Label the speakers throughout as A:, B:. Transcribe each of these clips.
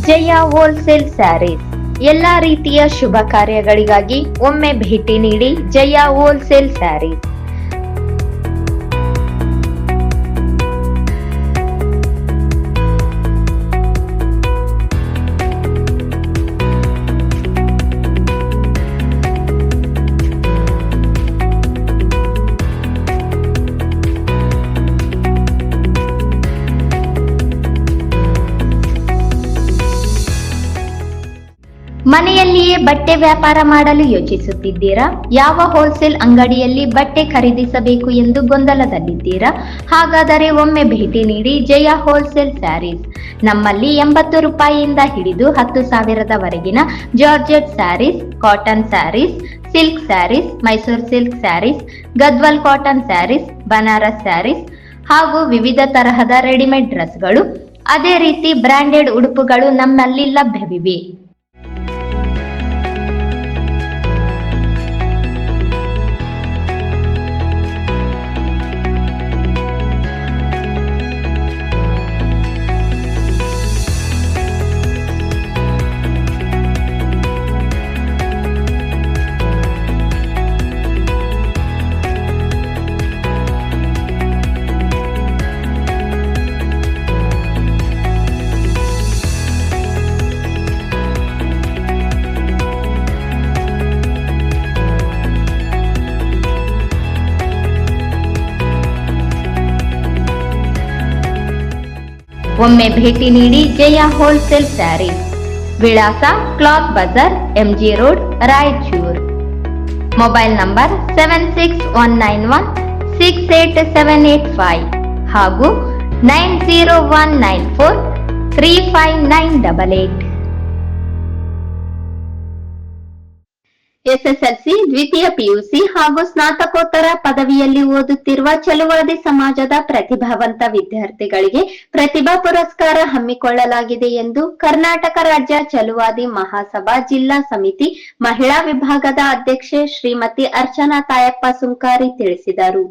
A: ಜಯ wholesale saris ಎಲ್ಲಾ ರೀತಿಯ ಶುಭ ಕಾರ್ಯಗಳಿಗಾಗಿ ಒಮ್ಮೆ ಭೇಟಿ ನೀಡಿ ಜಯ ಹೋಲ್ಸೇಲ್ ಸ್ಯಾರೀಸ್. ಮನೆಯಲ್ಲಿಯೇ ಬಟ್ಟೆ ವ್ಯಾಪಾರ ಮಾಡಲು ಯೋಚಿಸುತ್ತಿದ್ದೀರಾ? ಯಾವ ಹೋಲ್ಸೇಲ್ ಅಂಗಡಿಯಲ್ಲಿ ಬಟ್ಟೆ ಖರೀದಿಸಬೇಕು ಎಂದು ಗೊಂದಲದಲ್ಲಿದ್ದೀರಾ? ಹಾಗಾದರೆ ಒಮ್ಮೆ ಭೇಟಿ ನೀಡಿ ಜಯ ಹೋಲ್ಸೇಲ್ ಸ್ಯಾರೀಸ್. ನಮ್ಮಲ್ಲಿ 80 ರೂಪಾಯಿಯಿಂದ ಹಿಡಿದು 10,000ವರೆಗಿನ georgette saris, cotton saris, silk saris, Mysuru silk saris, Gadwal cotton saris, Banaras saris ಹಾಗೂ ವಿವಿಧ ತರಹದ ರೆಡಿಮೇಡ್ ಡ್ರೆಸ್ಗಳು, ಅದೇ ರೀತಿ ಬ್ರಾಂಡೆಡ್ ಉಡುಪುಗಳು ನಮ್ಮಲ್ಲಿ ಲಭ್ಯವಿವೆ. ಒಮ್ಮೆ ಭೇಟಿ ನೀಡಿ ಜಯ ಹೋಲ್ಸೇಲ್ ಸ್ಯಾರೀಸ್. ವಿಳಾಸ cloth Bazaar, MG road, Raichur. Mobile number 7619168785 ಹಾಗೂ 9019435988. ಎಸ್ಎಸ್ಎಲ್ಸಿ, ದ್ವಿತೀಯ PUC ಹಾಗೂ ಸ್ನಾತಕೋತ್ತರ ಪದವಿಯಲ್ಲಿ ಓದುತ್ತಿರುವ ಛಲವಾದಿ ಸಮಾಜದ ಪ್ರತಿಭಾವಂತ ವಿದ್ಯಾರ್ಥಿಗಳಿಗೆ ಪ್ರತಿಭಾ ಪುರಸ್ಕಾರ ಹಮ್ಮಿಕೊಳ್ಳಲಾಗಿದೆ ಎಂದು ಕರ್ನಾಟಕ ರಾಜ್ಯ ಛಲವಾದಿ ಮಹಾಸಭಾ ಜಿಲ್ಲಾ ಸಮಿತಿ ಮಹಿಳಾ ವಿಭಾಗದ ಅಧ್ಯಕ್ಷೆ ಶ್ರೀಮತಿ ಅರ್ಚನಾ ತಾಯಪ್ಪ ಸುಂಕಾರಿ ತಿಳಿಸಿದರು.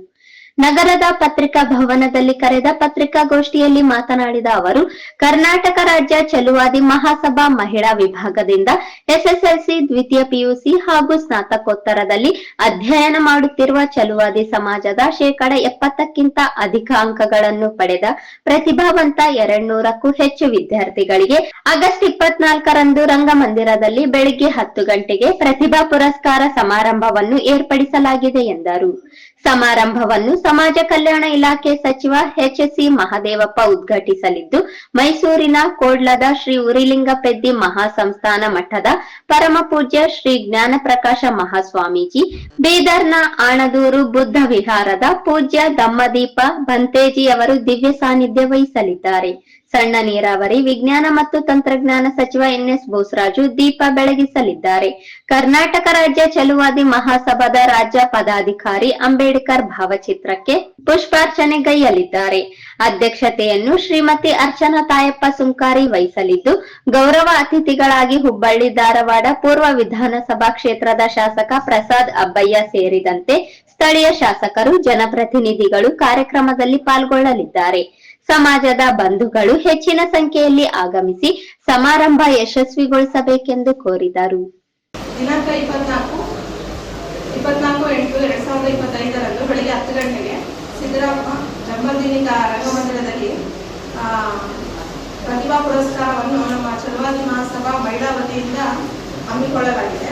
A: ನಗರದ ಪತ್ರಿಕಾ ಭವನದಲ್ಲಿ ಕರೆದ ಪತ್ರಿಕಾಗೋಷ್ಠಿಯಲ್ಲಿ ಮಾತನಾಡಿದ ಅವರು, ಕರ್ನಾಟಕ ರಾಜ್ಯ ಛಲವಾದಿ ಮಹಾಸಭಾ ಮಹಿಳಾ ವಿಭಾಗದಿಂದ ಎಸ್ಎಸ್ಎಲ್ಸಿ, ದ್ವಿತೀಯ PUC ಹಾಗೂ ಸ್ನಾತಕೋತ್ತರದಲ್ಲಿ ಅಧ್ಯಯನ ಮಾಡುತ್ತಿರುವ ಛಲವಾದಿ ಸಮಾಜದ 70%ಕ್ಕಿಂತ ಅಧಿಕ ಅಂಕಗಳನ್ನು ಪಡೆದ ಪ್ರತಿಭಾವಂತ 200ಕ್ಕೂ ಹೆಚ್ಚು ವಿದ್ಯಾರ್ಥಿಗಳಿಗೆ ಆಗಸ್ಟ್ 24ರಂದು ರಂಗಮಂದಿರದಲ್ಲಿ ಬೆಳಿಗ್ಗೆ 10 ಗಂಟೆಗೆ ಪ್ರತಿಭಾ ಪುರಸ್ಕಾರ ಸಮಾರಂಭವನ್ನು ಏರ್ಪಡಿಸಲಾಗಿದೆ ಎಂದರು. ಸಮಾರಂಭವನ್ನು ಸಮಾಜ ಕಲ್ಯಾಣ ಇಲಾಖೆ ಸಚಿವ HC ಮಹದೇವಪ್ಪ ಉದ್ಘಾಟಿಸಲಿದ್ದು, ಮೈಸೂರಿನ ಕೋಡ್ಲದ ಶ್ರೀ ಉರಿಲಿಂಗಪೆದ್ದಿ ಮಹಾಸಂಸ್ಥಾನ ಮಠದ ಪರಮ ಪೂಜ್ಯ ಶ್ರೀ ಜ್ಞಾನಪ್ರಕಾಶ ಮಹಾಸ್ವಾಮೀಜಿ, ಬೀದರ್ನ ಆಣದೂರು ಬುದ್ಧ ವಿಹಾರದ ಪೂಜ್ಯ ದಮ್ಮದೀಪ ಬಂತೇಜಿ ಅವರು ದಿವ್ಯ ಸಾನ್ನಿಧ್ಯ ವಹಿಸಲಿದ್ದಾರೆ. ಸಣ್ಣ ನೀರಾವರಿ, ವಿಜ್ಞಾನ ಮತ್ತು ತಂತ್ರಜ್ಞಾನ ಸಚಿವ NS ಬೋಸರಾಜು ದೀಪ ಬೆಳಗಿಸಲಿದ್ದಾರೆ. ಕರ್ನಾಟಕ ರಾಜ್ಯ ಛಲವಾದಿ ಮಹಾಸಭಾದ ರಾಜ್ಯ ಪದಾಧಿಕಾರಿ ಅಂಬೇಡ್ಕರ್ ಭಾವಚಿತ್ರಕ್ಕೆ ಪುಷ್ಪಾರ್ಚನೆಗೈಯಲಿದ್ದಾರೆ. ಅಧ್ಯಕ್ಷತೆಯನ್ನು ಶ್ರೀಮತಿ ಅರ್ಚನಾ ತಾಯಪ್ಪ ಸುಂಕಾರಿ ವಹಿಸಲಿದ್ದು, ಗೌರವ ಅತಿಥಿಗಳಾಗಿ ಹುಬ್ಬಳ್ಳಿ ಧಾರವಾಡ ಪೂರ್ವ ವಿಧಾನಸಭಾ ಕ್ಷೇತ್ರದ ಶಾಸಕ ಪ್ರಸಾದ್ ಅಬ್ಬಯ್ಯ ಸೇರಿದಂತೆ ಸ್ಥಳೀಯ ಶಾಸಕರು, ಜನಪ್ರತಿನಿಧಿಗಳು ಕಾರ್ಯಕ್ರಮದಲ್ಲಿ ಪಾಲ್ಗೊಳ್ಳಲಿದ್ದಾರೆ. ಸಮಾಜದ ಬಂಧುಗಳು ಹೆಚ್ಚಿನ ಸಂಖ್ಯೆಯಲ್ಲಿ ಆಗಮಿಸಿ ಸಮಾರಂಭ ಯಶಸ್ವಿಗೊಳಿಸಬೇಕೆಂದು ಕೋರಿದರು.
B: ದಿನಾಂಕ 24/8/2025 ಬೆಳಗ್ಗೆ 10 ಗಂಟೆಗೆ ಸಿದ್ದರಾಮ ಜಂಬಲ್ದಿನಿ ರಂಗಮಂದಿರದಲ್ಲಿ ಪ್ರತಿಭಾ ಪುರಸ್ಕಾರವನ್ನು ನಮ್ಮ ಛಲವಾದಿ ಮಹಾಸಭಾ ಮಹಿಳಾ ವತಿಯಿಂದ ಹಮ್ಮಿಕೊಳ್ಳಲಾಗಿದೆ.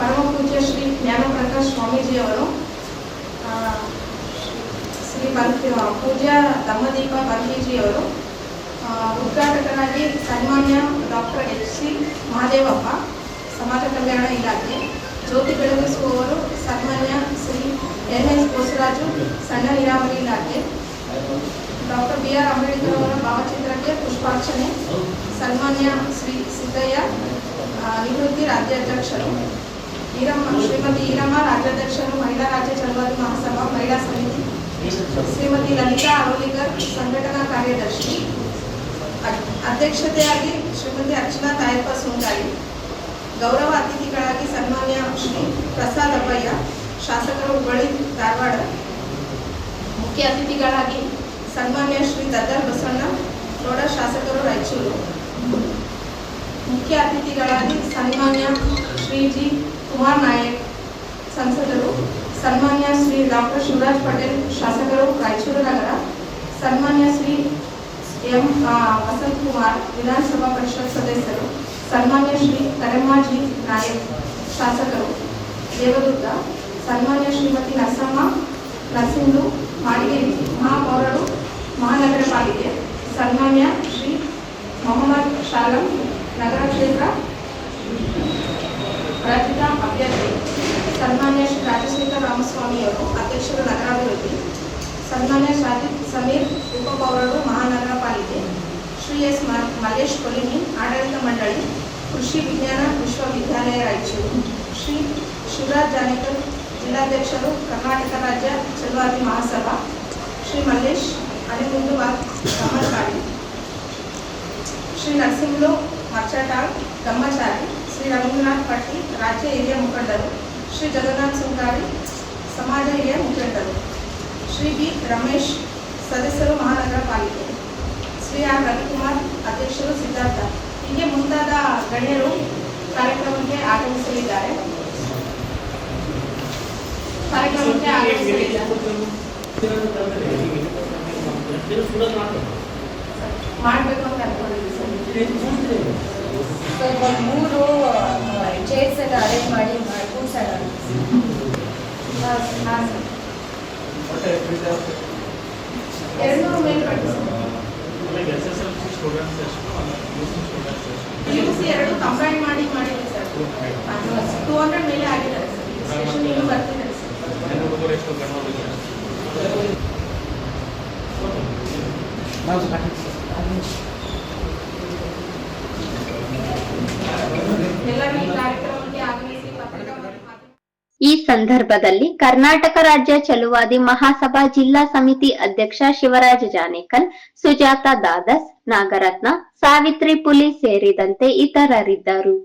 B: ಪರಮ ಪೂಜ್ಯ ಶ್ರೀ ಜ್ಞಾನಪ್ರಕಾಶ್ ಸ್ವಾಮೀಜಿಯವರು, ಶ್ರೀ ಪೂಜ್ಯ ದಮ್ಮದೀಪ ಬಂತೀಜಿಯವರು, ಉದ್ಘಾಟಕರಾಗಿ ಸನ್ಮಾನ್ಯ ಡಾಕ್ಟರ್ HC ಮಹದೇವಪ್ಪ, ಸಮಾಜ ಕಲ್ಯಾಣ ಇಲಾಖೆ, ಜ್ಯೋತಿ ಬೆಳಗಿಸುವವರು ಸನ್ಮಾನ್ಯ ಶ್ರೀ NS ಬೋಸರಾಜು, ಸಣ್ಣ ನೀರಾವರಿ ಇಲಾಖೆ, ಡಾಕ್ಟರ್ BR ಅಂಬೇಡ್ಕರ್ ಅವರ ಭಾವಚಿತ್ರಕ್ಕೆ ಪುಷ್ಪಾರ್ಚನೆ, ಸನ್ಮಾನ್ಯ ಶ್ರೀ ಸಿದ್ದಯ್ಯ ನಿವೃತ್ತಿ ರಾಜ್ಯಾಧ್ಯಕ್ಷರು, ಶ್ರೀಮತಿ ಈರಮ್ಮ ರಾಜ್ಯಾಧ್ಯಕ್ಷರು, ಮಹಿಳಾ ರಾಜ್ಯ ಛಲವಾದಿ ಮಹಾಸಭಾ ಮಹಿಳಾ ಸಮಿತಿ, ಶ್ರೀಮತಿ ಲಲಿತಾ ಅರೋಲಿಗರ್ ಸಂಘಟನಾ ಕಾರ್ಯದರ್ಶಿ, ಅಧ್ಯಕ್ಷತೆಯಾಗಿ ಶ್ರೀಮತಿ ಅರ್ಚನಾ ತಾಯಪ್ಪ ಸುಂಕಾರಿ, ಗೌರವ ಅತಿಥಿಗಳಾಗಿ ಸನ್ಮಾನ್ಯ ಶ್ರೀ ಪ್ರಸಾದ್ ಅಬ್ಬಯ್ಯ, ಶಾಸಕರು ಹುಬ್ಬಳ್ಳಿ ಧಾರವಾಡ, ಮುಖ್ಯ ಅತಿಥಿಗಳಾಗಿ ಸನ್ಮಾನ್ಯ ಶ್ರೀ ದದ್ದಲ್ ಬಸವಣ್ಣ ಗೌಡ ಶಾಸಕರು ರಾಯಚೂರು, ಮುಖ್ಯ ಅತಿಥಿಗಳಾಗಿ ಸನ್ಮಾನ್ಯ ಶ್ರೀ ಜಿ ಕುಮಾರ್ ನಾಯಕ್ ಸಂಸದರು, ಸನ್ಮಾನ್ಯ ಶ್ರೀ ಡಾಕ್ಟರ್ ಶಿವರಾಜ್ ಪಟೇಲ್ ಶಾಸಕರು ರಾಯಚೂರು ನಗರ, ಸನ್ಮಾನ್ಯ ಶ್ರೀ ಎಂ ವಸಂತ್ ಕುಮಾರ್ ವಿಧಾನಸಭಾ ಪರಿಷತ್ ಸದಸ್ಯರು, ಸನ್ಮಾನ್ಯ ಶ್ರೀ ಕರೆಮಾಜಿ ನಾಯಕ್ ಶಾಸಕರು ದೇವದುರ್ಗ, ಸನ್ಮಾನ್ಯ ಶ್ರೀಮತಿ ನರಸಿಂಹು ಮಾಡಿಗೇರಿ ಮಹಾಪೌರರು ಮಹಾನಗರ ಪಾಲಿಕೆ, ಸನ್ಮಾನ್ಯ ಶ್ರೀ ಮೊಹಮ್ಮದ್ ಶಾಲಂ ನಗರ ಕ್ಷೇತ್ರ ರಚಿತ ಅಭ್ಯರ್ಥಿ, ಸನ್ಮಾನ್ಯ ಶ್ರೀ ರಾಜಶೇಖರ ರಾಮಸ್ವಾಮಿಯವರು ಅಧ್ಯಕ್ಷರು ನಗರಾಭಿವೃದ್ಧಿ, ಸನ್ಮಾನ್ಯ ಶಾಜಿದ್ ಸಮೀರ್ ಉಪಪೌರರು ಮಹಾನಗರ ಪಾಲಿಕೆ, ಶ್ರೀ ಎಸ್ ಮಲ್ಲೇಶ್ ಕೊಲಿನಿ ಆಡಳಿತ ಮಂಡಳಿ ಕೃಷಿ ವಿಜ್ಞಾನ ವಿಶ್ವವಿದ್ಯಾಲಯ ರಾಯಚೂರು, ಶ್ರೀ ಶಿವರಾಜ್ ಜಾನೇಕರ್ ಜಿಲ್ಲಾಧ್ಯಕ್ಷರು ಕರ್ನಾಟಕ ರಾಜ್ಯ ಛಲವಾದಿ ಮಹಾಸಭಾ, ಶ್ರೀ ಮಲ್ಲೇಶ್ ಅಲಿಮುಂದುವಾದ್ ಕಮ್ಮಚಾರಿ, ಶ್ರೀ ನರಸಿಂಹಲು ಮರ್ಚಟಾಳ್ ಕಮ್ಮಚಾರಿ, ಶ್ರೀ ರವೀಂದ್ರನಾಥ್ ಪಟ್ಟಿ ರಾಜ್ಯ ಹಿರಿಯ ಮುಖಂಡರು, ಶ್ರೀ ಜಗನ್ನಾಥ್ ಸುಂಕಾರಿ ಸಮಾಜ ಹಿರಿಯ ಮುಖಂಡರು, ಶ್ರೀ ಬಿ ರಮೇಶ್ ಸದಸ್ಯರು ಮಹಾನಗರ ಪಾಲಿಕೆ, ಶ್ರೀ ಆರ್ ರವಿಕುಮಾರ್ ಅಧ್ಯಕ್ಷರು ಸಿದ್ಧಾರ್ಥ, ಹೀಗೆ ಮುಂತಾದ ಗಣ್ಯರು ಕಾರ್ಯಕ್ರಮಕ್ಕೆ ಆಗಮಿಸಲಿದ್ದಾರೆ. ಮಾಡಬೇಕು ಅಂತ ಅನ್ಕೊಂಡಿದ್ದೀವಿ
C: ಸ್ವಲ್ಪ 3 ಚೇರ್ಸ್ ಎಲ್ಲ ಅರೇಂಜ್ ಮಾಡಿ ಕೂರ್ಸೋಣ.
B: ಎರಡು ಮೇಲ್ಪಟ್ಟು PUC ಎರಡು ಕಂಬೈನ್ ಮಾಡಿದೆ ಸರ್. 200 ಮೇಲೆ ಆಗಿದ್ದಾರೆ ಸರ್. ಸ್ಟೇಷನ್ ಇನ್ನೂ ಬರ್ತಿದ್ದಾರೆ ಸರ್. ಎಲ್ಲರೂ ಈ ಕಾರ್ಯಕ್ರಮಕ್ಕೆ ಆಗಮಿಸಿ ಪತ್ರಿಕಾಗೋಷ್ಠಿ
A: ಈ ಸಂದರ್ಭದಲ್ಲಿ ಕರ್ನಾಟಕ ರಾಜ್ಯ ಛಲವಾದಿ ಮಹಾಸಭಾ ಜಿಲ್ಲಾ ಸಮಿತಿ ಅಧ್ಯಕ್ಷ ಶಿವರಾಜ ಜಾನೇಕಲ್, ಸುಜಾತ ದಾದಸ್, ನಾಗರತ್ನ, ಸಾವಿತ್ರಿ ಪುಲಿ ಸೇರಿದಂತೆ ಇತರರಿದ್ದರು.